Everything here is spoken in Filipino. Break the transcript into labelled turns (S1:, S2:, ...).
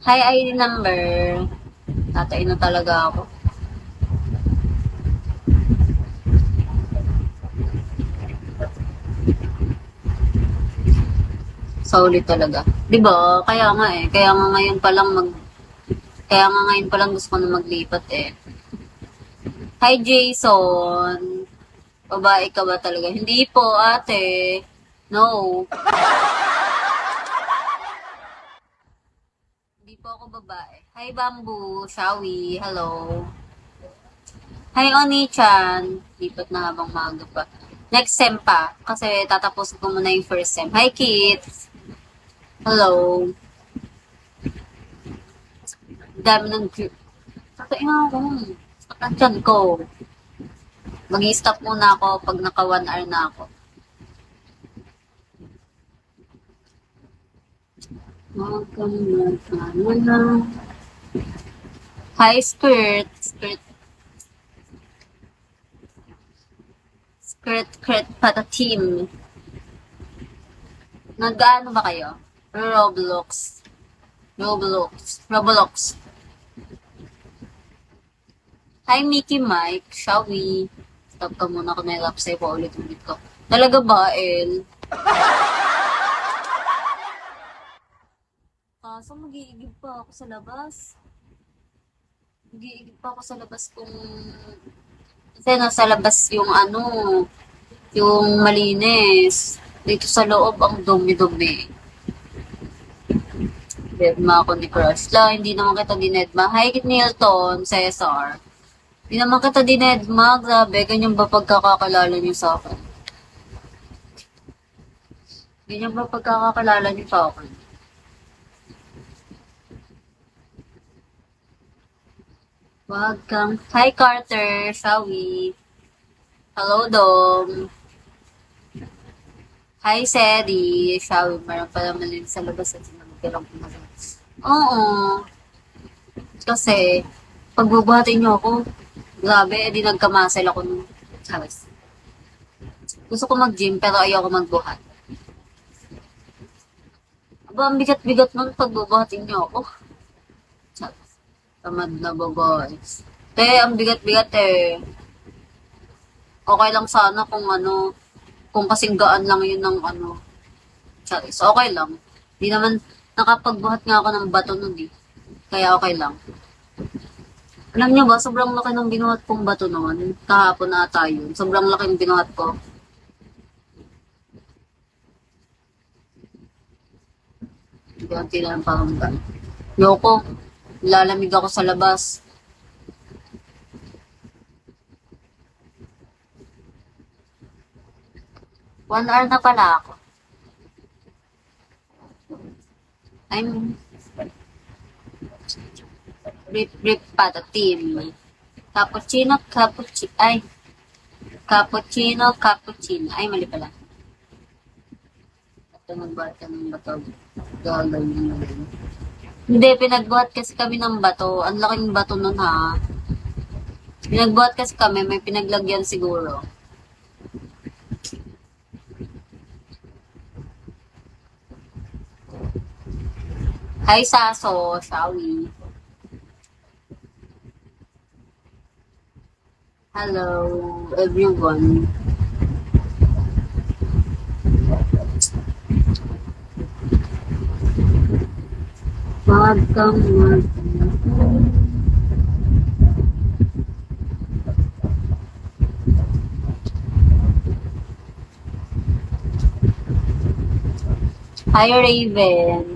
S1: Hi, ID number. Tatay na talaga ako. Solid talaga. 'Di ba? Kaya nga eh. Kaya nga ngayon pa lang gusto ko na maglipat eh. Hi, Jason. Babae ka ba talaga? Hindi po, ate. No. Hindi po ako babae. Hi, Bamboo. Shawi. Hello. Hi, Oni-chan. Lipat na habang maaga pa. Next sem pa. Kasi tatapusin ko muna yung first sem. Hi, kids. Hello. Dami ng group. Kakain ako. Sakit ko. Mag-i-stop muna ako pag naka 1 hour na ako. Hi, skirt. Skirt pata team. Nag-ano ba kayo? Roblox. Roblox. Hi, Mickey Mike. Shall we? Stop ka muna kung may lap sa'yo pa ulit-ulit ko. Talaga ba, El? Kaso mag-iigib pa ako sa labas. Mag-iigib pa ako sa labas kung... Kasi nasa labas yung ano, yung malinis. Dito sa loob, ang dumi-dumi. Nedma ako ni Crush. Hindi naman kita dinedma. Hi, Nilton, Cesar. Hindi naman kita dinedma. Grabe, ganyan ba pagkakakalala niyo sa akin? Ganyan ba pagkakakalala niyo sa akin? Wag kang... Hi, Carter. Shawi. Hello, Dom. Hi, Seri. Shawi, meron pala malinis sa labas at sinamagkilang pumagas. Oo. Kasi, pagbubuhatin niyo ako, grabe, di nagkamasel ako nung Charis. Gusto ko mag-gym, pero ayoko magbuhat. Aba, ang bigat-bigat nun pagbubuhatin niyo ako. Charis. Tamad na ba, guys? Ang bigat-bigat eh. Okay lang sana kung ano, kung kasing gaan lang yun ng ano. Charis, okay lang. Di naman, nakapagbuhat nga ako ng bato nun eh. Kaya okay lang. Alam niyo ba, sobrang laki ng binuhat kong bato noon. Kahapon na tayo. Sobrang laki ng binuhat ko. Ganti lang parang gan. Yoko, lalamig ako sa labas. One hour na pala ako. I'm rip pata team. Cappuccino. Ay, mali pala. Ito nagbuhat ka ng bato. Gagawin mo rin. Hindi, pinagbuhat kasi kami ng bato. Ang laking bato nun ha. Pinagbuhat kasi kami, may pinaglagyan siguro. Hi, Saso. Shawi. Hello, everyone. Wag kang mag... Hi, Raven.